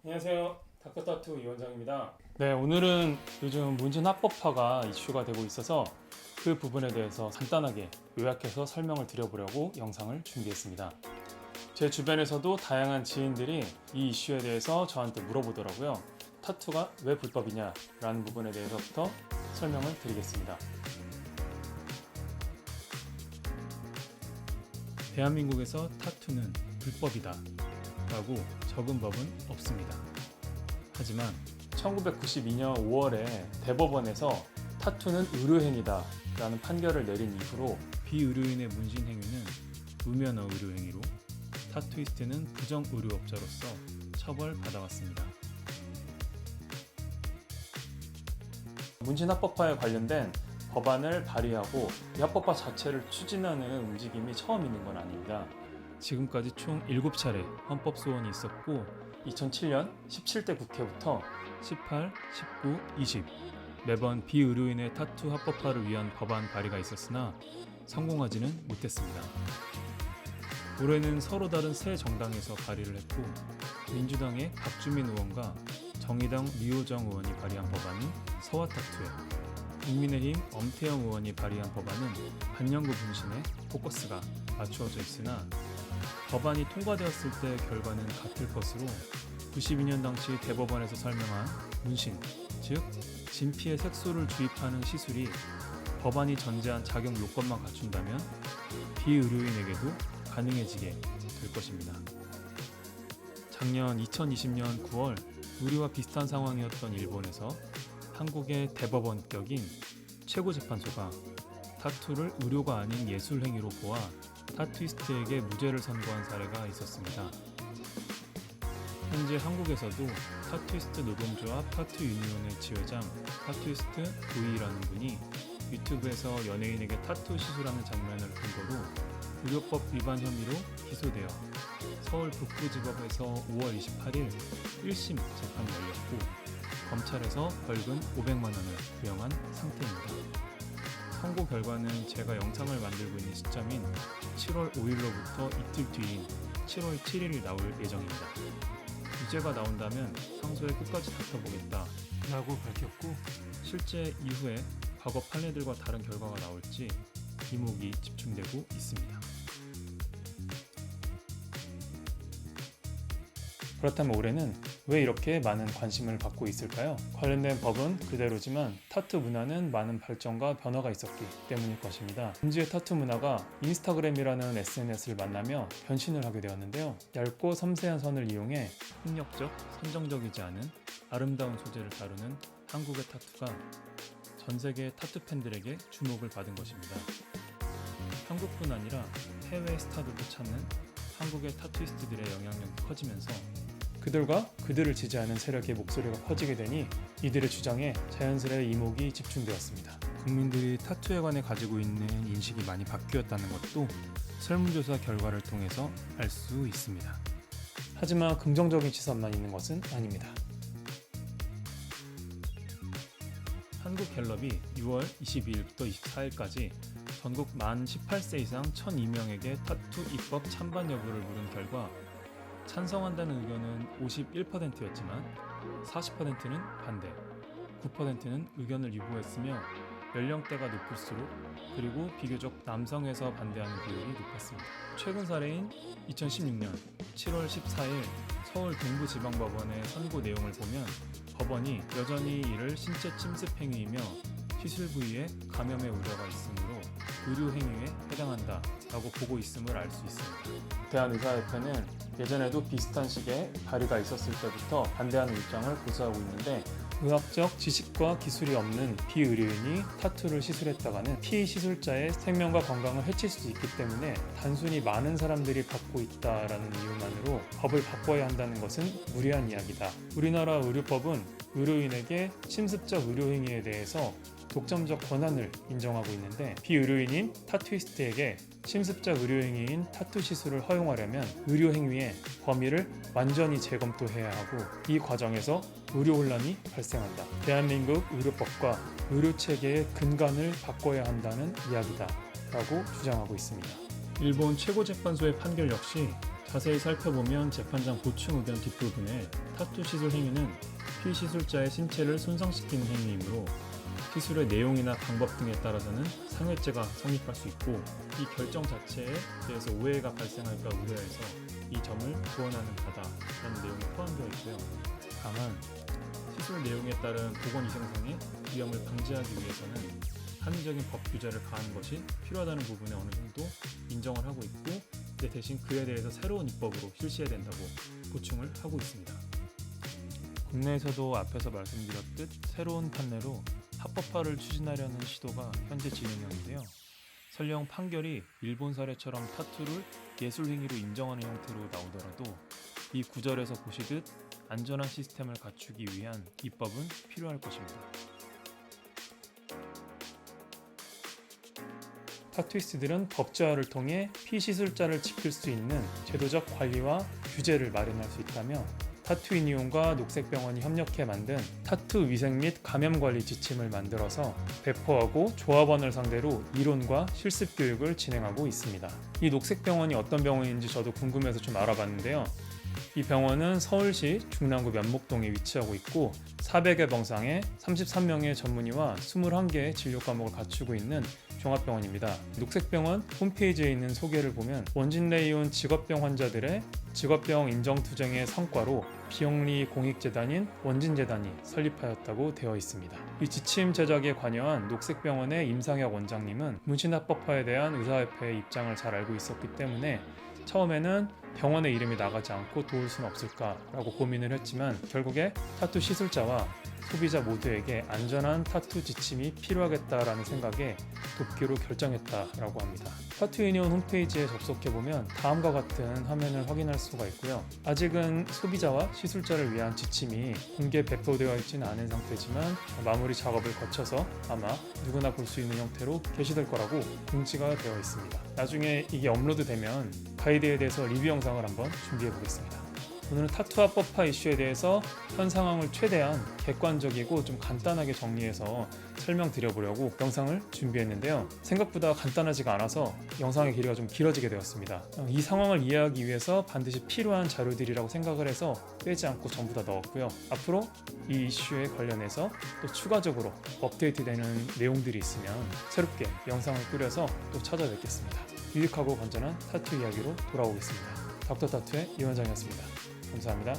안녕하세요. 다크타투 이원장입니다. 네, 오늘은 요즘 문진 합법화가 이슈가 되고 있어서 그 부분에 대해서 간단하게 요약해서 설명을 드려보려고 영상을 준비했습니다. 제 주변에서도 다양한 지인들이 이 이슈에 대해서 저한테 물어보더라고요. 타투가 왜 불법이냐 라는 부분에 대해서부터 설명을 드리겠습니다. 대한민국에서 타투는 불법이다 라고 적은 법은 없습니다. 하지만 1992년 5월에 대법원에서 타투는 의료행위다 라는 판결을 내린 이후로 비의료인의 문신 행위는 무면허 의료행위로 타투이스트는 부정의료업자로서 처벌받아왔습니다. 문신 합법화에 관련된 법안을 발의하고 이 합법화 자체를 추진하는 움직임이 처음 있는 건 아닙니다. 지금까지 총 7차례 헌법소원이 있었고 2007년 17대 국회부터 18, 19, 20 매번 비의료인의 타투 합법화를 위한 법안 발의가 있었으나 성공하지는 못했습니다. 올해는 서로 다른 새 정당에서 발의를 했고 민주당의 박주민 의원과 정의당 류호정 의원이 발의한 법안은 서화타투에, 국민의힘 엄태영 의원이 발의한 법안은 반영구 분신에 포커스가 맞추어져 있으나 법안이 통과되었을 때 결과는 같을 것으로 92년 당시 대법원에서 설명한 문신, 즉 진피에 색소를 주입하는 시술이 법안이 전제한 자격 요건만 갖춘다면 비의료인에게도 가능해지게 될 것입니다. 작년 2020년 9월 우리와 비슷한 상황이었던 일본에서 한국의 대법원격인 최고재판소가 타투를 의료가 아닌 예술행위로 보아 타투이스트에게 무죄를 선고한 사례가 있었습니다. 현재 한국에서도 타투이스트 노동조합 타투유니온의 지회장 타투이스트 도이라는 분이 유튜브에서 연예인에게 타투 시술하는 장면을 근거로 의료법 위반 혐의로 기소되어 서울 북부지법에서 5월 28일 1심 재판이 열렸고 검찰에서 벌금 500만 원을 부형한 상태입니다. 선고 결과는 제가 영상을 만들고 있는 시점인 7월 5일로부터 이틀 뒤인 7월 7일이 나올 예정입니다. 유죄가 나온다면 상소에 끝까지 다퉈보겠다 라고 밝혔고 실제 이후에 과거 판례들과 다른 결과가 나올지 이목이 집중되고 있습니다. 그렇다면 올해는 왜 이렇게 많은 관심을 받고 있을까요? 관련된 법은 그대로지만 타투 문화는 많은 발전과 변화가 있었기 때문일 것입니다. 금지의 타투 문화가 인스타그램이라는 SNS를 만나며 변신을 하게 되었는데요. 얇고 섬세한 선을 이용해 폭력적, 선정적이지 않은 아름다운 소재를 다루는 한국의 타투가 전 세계 타투 팬들에게 주목을 받은 것입니다. 한국뿐 아니라 해외 스타들도 찾는 한국의 타투이스트들의 영향력이 커지면서 그들과 그들을 지지하는 세력의 목소리가 커지게 되니 이들의 주장에 자연스레 이목이 집중되었습니다. 국민들이 타투에 관해 가지고 있는 인식이 많이 바뀌었다는 것도 설문조사 결과를 통해서 알 수 있습니다. 하지만 긍정적인 시선만 있는 것은 아닙니다. 한국갤럽이 6월 22일부터 24일까지 전국 만 18세 이상 1,002명에게 타투 입법 찬반 여부를 물은 결과 찬성한다는 의견은 51%였지만 40%는 반대, 9%는 의견을 유보했으며 연령대가 높을수록 그리고 비교적 남성에서 반대하는 비율이 높았습니다. 최근 사례인 2016년 7월 14일 서울 동부지방법원의 선고 내용을 보면 법원이 여전히 이를 신체 침습 행위이며 시술 부위에 감염의 우려가 있으므로 의료 행위에 해당한다 라고 보고 있음을 알 수 있습니다. 대한의사협회는 예전에도 비슷한 시기에 발의가 있었을 때부터 반대하는 입장을 고수하고 있는데 의학적 지식과 기술이 없는 비의료인이 타투를 시술했다가는 피시술자의 생명과 건강을 해칠 수 있기 때문에 단순히 많은 사람들이 받고 있다라는 이유만으로 법을 바꿔야 한다는 것은 무리한 이야기다. 우리나라 의료법은 의료인에게 침습적 의료행위에 대해서 독점적 권한을 인정하고 있는데 비의료인인 타투이스트에게 침습적 의료행위인 타투 시술을 허용하려면 의료행위의 범위를 완전히 재검토해야 하고 이 과정에서 의료혼란이 발생한다. 대한민국 의료법과 의료체계의 근간을 바꿔야 한다는 이야기다 라고 주장하고 있습니다. 일본 최고재판소의 판결 역시 자세히 살펴보면 재판장 보충 의견 뒷부분에 타투 시술 행위는 피시술자의 신체를 손상시키는 행위이므로 시술의 내용이나 방법 등에 따라서는 상해죄가 성립할 수 있고, 이 결정 자체에 대해서 오해가 발생할까 우려해서 이 점을 구원하는 바다라는 내용이 포함되어 있고요. 다만 시술 내용에 따른 보건위생상의 위험을 방지하기 위해서는 합리적인 법 규제를 가하는 것이 필요하다는 부분에 어느 정도 인정을 하고 있고, 이제 대신 그에 대해서 새로운 입법으로 실시해야 된다고 보충을 하고 있습니다. 국내에서도 앞에서 말씀드렸듯 새로운 판례로 합법화를 추진하려는 시도가 현재 진행 중인데요. 설령 판결이 일본 사례처럼 타투를 예술행위로 인정하는 형태로 나오더라도 이 구절에서 보시듯 안전한 시스템을 갖추기 위한 입법은 필요할 것입니다. 타투이스트들은 법제화를 통해 피시술자를 지킬 수 있는 제도적 관리와 규제를 마련할 수 있다며, 타투인이온과 녹색병원이 협력해 만든 타투 위생 및 감염 관리 지침을 만들어서 배포하고 조합원을 상대로 이론과 실습 교육을 진행하고 있습니다. 이 녹색병원이 어떤 병원인지 저도 궁금해서 좀 알아봤는데요. 이 병원은 서울시 중랑구 면목동에 위치하고 있고 400여 병상에 33명의 전문의와 21개의 진료 과목을 갖추고 있는 종합병원입니다. 녹색병원 홈페이지에 있는 소개를 보면 원진레이온 직업병 환자들의 직업병 인정투쟁의 성과로 비영리 공익재단인 원진재단이 설립하였다고 되어 있습니다. 이 지침 제작에 관여한 녹색병원의 임상혁 원장님은 문신합법화에 대한 의사협회의 입장을 잘 알고 있었기 때문에 처음에는 병원의 이름이 나가지 않고 도울 수는 없을까라고 고민을 했지만, 결국에 타투 시술자와 소비자 모두에게 안전한 타투 지침이 필요하겠다라는 생각에 돕기로 결정했다라고 합니다. 타투유니온 홈페이지에 접속해보면 다음과 같은 화면을 확인할 수가 있고요. 아직은 소비자와 시술자를 위한 지침이 공개 배포되어 있지는 않은 상태지만 마무리 작업을 거쳐서 아마 누구나 볼 수 있는 형태로 게시될 거라고 공지가 되어 있습니다. 나중에 이게 업로드되면 가이드에 대해서 리뷰 영상을 한번 준비해 보겠습니다. 오늘은 타투 합법화 이슈에 대해서 현 상황을 최대한 객관적이고 좀 간단하게 정리해서 설명드려보려고 영상을 준비했는데요. 생각보다 간단하지가 않아서 영상의 길이가 좀 길어지게 되었습니다. 이 상황을 이해하기 위해서 반드시 필요한 자료들이라고 생각을 해서 빼지 않고 전부 다 넣었고요. 앞으로 이 이슈에 관련해서 또 추가적으로 업데이트되는 내용들이 있으면 새롭게 영상을 꾸려서 또 찾아뵙겠습니다. 유익하고 건전한 타투 이야기로 돌아오겠습니다. 닥터 타투의 이원장이었습니다. 감사합니다.